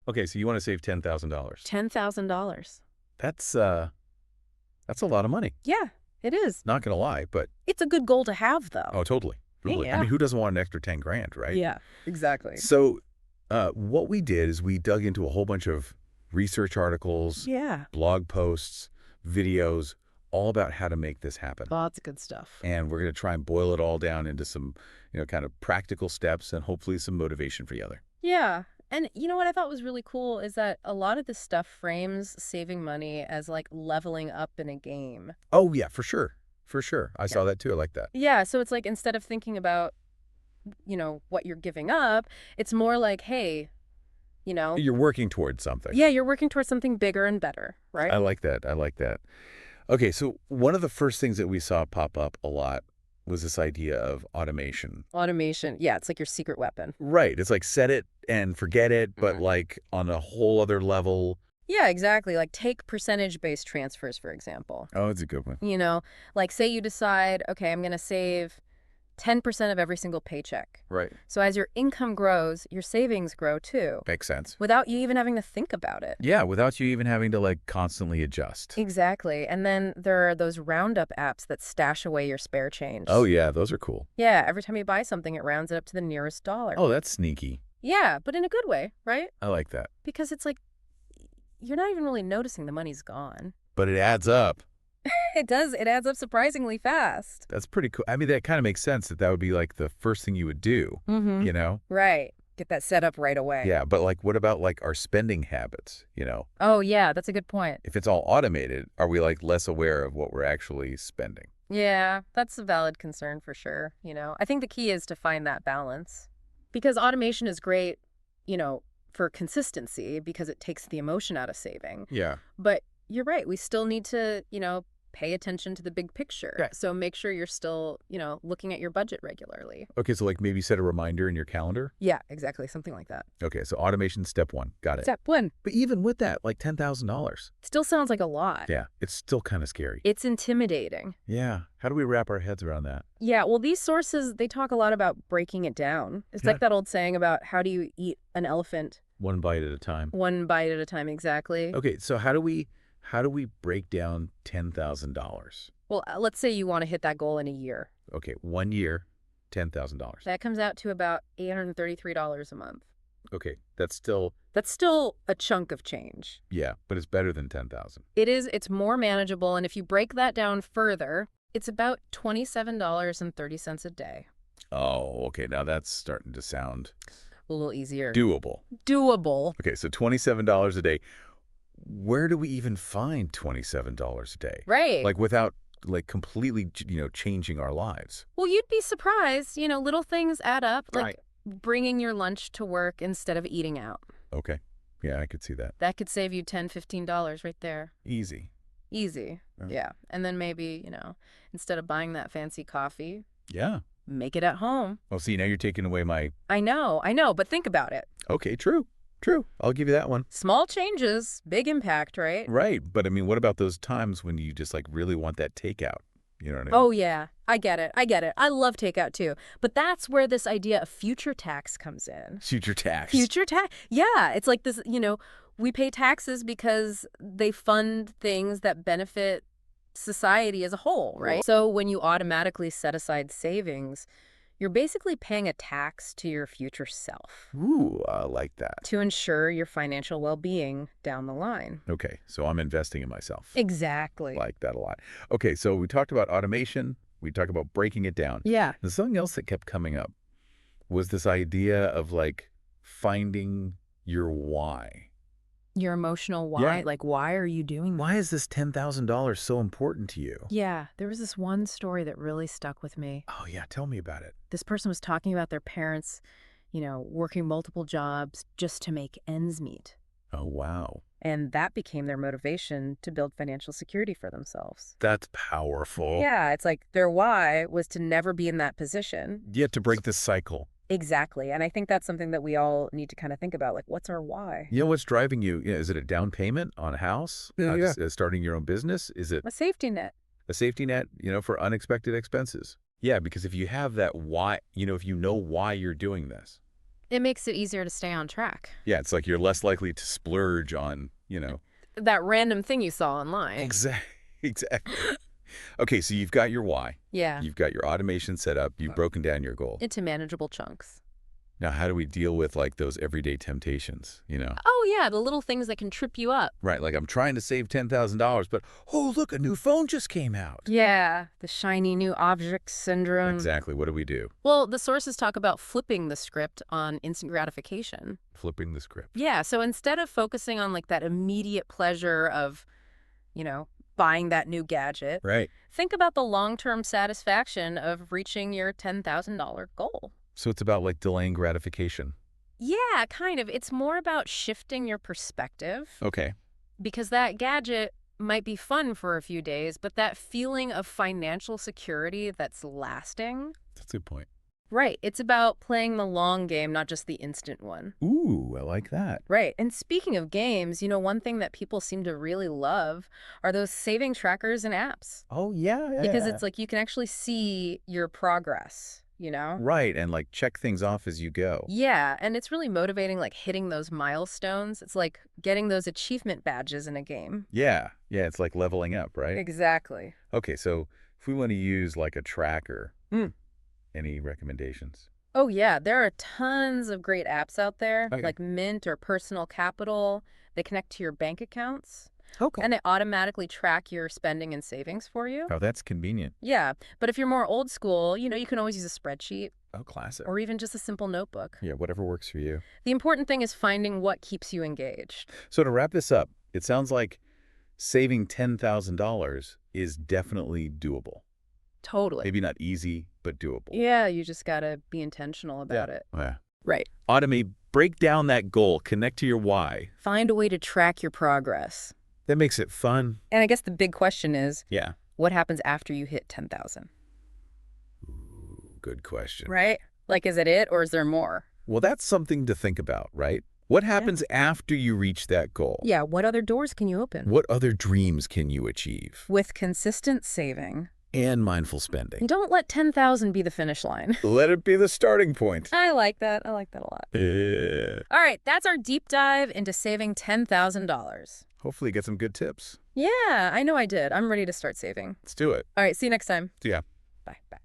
Okay, so you want to save $10,000. $10,000. That's a lot of money. Yeah, it is. Not gonna lie, but It's a good goal to have, though. oh, totally. Totally. I Yeah. mean, who doesn't want an extra 10 grand, right? Yeah, exactly. So, what we did is we dug into a whole bunch of research articles, Yeah, blog posts, videos, all about how to make this happen. lots of good stuff. And we're going to try and boil it all down into some, kind of practical steps and hopefully some motivation for the other. Yeah. And you know what I thought was really cool is that a lot of this stuff frames saving money as like leveling up in a game. Oh, yeah, for sure. For sure. I saw that too. I like that. Yeah, so it's like instead of thinking about, what you're giving up, it's more like, hey, You're working towards something. yeah, you're working towards something bigger and better, right? I like that. I like that. Okay, so one of the first things that we saw pop up a lot was this idea of automation. Automation. Yeah, it's like your secret weapon. Right. It's like set it and forget it, but Mhm. like on a whole other level. Yeah, exactly. Like take percentage-based transfers, for example. Oh, it's a good one. Like say you decide, okay, I'm going to save 10% of every single paycheck. Right. So as your income grows, your savings grow too, Makes sense. without you even having to think about it. Yeah, without you even having to like constantly adjust. Exactly. And then there are those roundup apps that stash away your spare change. Oh, yeah, those are cool. Yeah, every time you buy something, it rounds it up to the nearest dollar. Oh, that's sneaky. Yeah, but in a good way, right? I like that. Because it's like you're not even really noticing the money's gone. But it adds up. It does. It adds up surprisingly fast. That's pretty cool. I mean, that kind of makes sense that would be like the first thing you would do, Mm-hmm. you know? Right. Get that set up right away. Yeah, but like what about like our spending habits, Oh, yeah, that's a good point. If it's all automated, are we like less aware of what we're actually spending? Yeah, that's a valid concern for sure. I think the key is to find that balance because automation is great, for consistency because it takes the emotion out of saving. Yeah. But you're right. We still need to, pay attention to the big picture. Yeah. So make sure you're still, looking at your budget regularly. Okay, so like maybe set a reminder in your calendar. Yeah, exactly. Something like that. Okay, so automation step 1. Got it. Step one. But even with that, like $10,000. Still sounds like a lot. Yeah, it's still kind of scary. It's intimidating. Yeah. How do we wrap our heads around that? Yeah, well, these sources, they talk a lot about breaking it down. It's like that old saying about how do you eat an elephant? One bite at a time. One bite at a time, exactly. Okay, so how do we break down $10,000? Well, let's say you want to hit that goal in a year. Okay, 1 year, $10,000. That comes out to about $833 a month. Okay, that's still, a chunk of change. yeah, but it's better than 10,000. It is, it's more manageable, and if you break that down further, it's about $27.30 a day. Oh, okay, now that's starting to sound A little easier. doable. Doable. Okay, so $27 a day. Where do we even find $27 a day? Right. Like without like completely, changing our lives. Well, you'd be surprised. Little things add up, like Right. bringing your lunch to work instead of eating out. Okay. Yeah, I could see that. That could save you $10, $15 right there. Easy. Easy. Yeah. Yeah. And then maybe, instead of buying that fancy coffee, Yeah. make it at home. Well, see, now you're taking away my... I know, but think about it. Okay, true. I'll give you that one. Small changes, big impact, right? Right. But I mean, what about those times when you just like really want that takeout? You know what I mean? Oh, yeah. I get it. I love takeout too. But that's where this idea of future tax comes in. Future tax. Future tax. Yeah. It's like this, we pay taxes because they fund things that benefit society as a whole, right? So when you automatically set aside savings, you're basically paying a tax to your future self Ooh, I like that. to ensure your financial well-being down the line. Okay, so I'm investing in myself. Exactly. Like that a lot. Okay, so we talked about automation. We talked about breaking it down. Yeah. And something else that kept coming up was this idea of like finding your why. Your emotional why. Yeah. Like, why are you doing that? Why is this $10,000 so important to you? Yeah. There was this one story that really stuck with me. Oh, yeah. Tell me about it. This person was talking about their parents, working multiple jobs just to make ends meet. Oh, wow. And that became their motivation to build financial security for themselves. That's powerful. Yeah, it's like their why was to never be in that position. You have to break this cycle. Exactly. And I think that's something that we all need to kind of think about. Like, what's our why? You know what's driving you? Is it a down payment on a house? Yeah. Starting your own business? Is it A safety net. a safety net, for unexpected expenses? Yeah, because if you have that why, if you know why you're doing this, It makes it easier to stay on track. Yeah, it's like you're less likely to splurge on, That random thing you saw online. Exactly. Exactly. Okay, so you've got your why. Yeah. You've got your automation set up. You've broken down your goal. Into manageable chunks. Now, how do we deal with like those everyday temptations, Oh, yeah, the little things that can trip you up. Right, like I'm trying to save $10,000, but oh, look, a new phone just came out. Yeah, the shiny new object syndrome. Exactly. What do we do? Well, the sources talk about flipping the script on instant gratification. Flipping the script. Yeah, so instead of focusing on like that immediate pleasure of, buying that new gadget, Right. think about the long-term satisfaction of reaching your $10,000 goal. So it's about like delaying gratification. Yeah, kind of. It's more about shifting your perspective Okay. because that gadget might be fun for a few days, but that feeling of financial security that's lasting. That's a good point. Right. It's about playing the long game, not just the instant one. Ooh, I like that. Right. And speaking of games, one thing that people seem to really love are those saving trackers and apps. Oh, yeah. Because it's like you can actually see your progress, Right, and like check things off as you go. Yeah, and it's really motivating, like hitting those milestones. It's like getting those achievement badges in a game. Yeah. Yeah, it's like leveling up, right? Exactly. Okay, so if we want to use like a tracker, Mm. any recommendations? Oh, yeah, there are tons of great apps out there, Okay. like Mint or Personal Capital. They connect to your bank accounts, Okay. and they automatically track your spending and savings for you. Oh, that's convenient. Yeah, but if you're more old school, you can always use a spreadsheet Oh, classic. or even just a simple notebook. Yeah, whatever works for you. The important thing is finding what keeps you engaged. So to wrap this up, it sounds like saving $10,000 is definitely doable. Totally. Maybe not easy, but doable. Yeah, you just got to be intentional about it. Yeah. Right. Automate, break down that goal, connect to your why. Find a way to track your progress. That makes it fun. And I guess the big question is, Yeah. what happens after you hit 10,000? Ooh, good question. Right? Like, is it or is there more? Well, that's something to think about, right? What happens after you reach that goal? Yeah, what other doors can you open? What other dreams can you achieve? With consistent saving. And mindful spending. Don't let 10,000 be the finish line. Let it be the starting point. I like that. I like that a lot. Yeah. All right, that's our deep dive into saving $10,000. Hopefully get some good tips. Yeah, I know I did. I'm ready to start saving. Let's do it. All right, see you next time. See ya. Bye. Bye.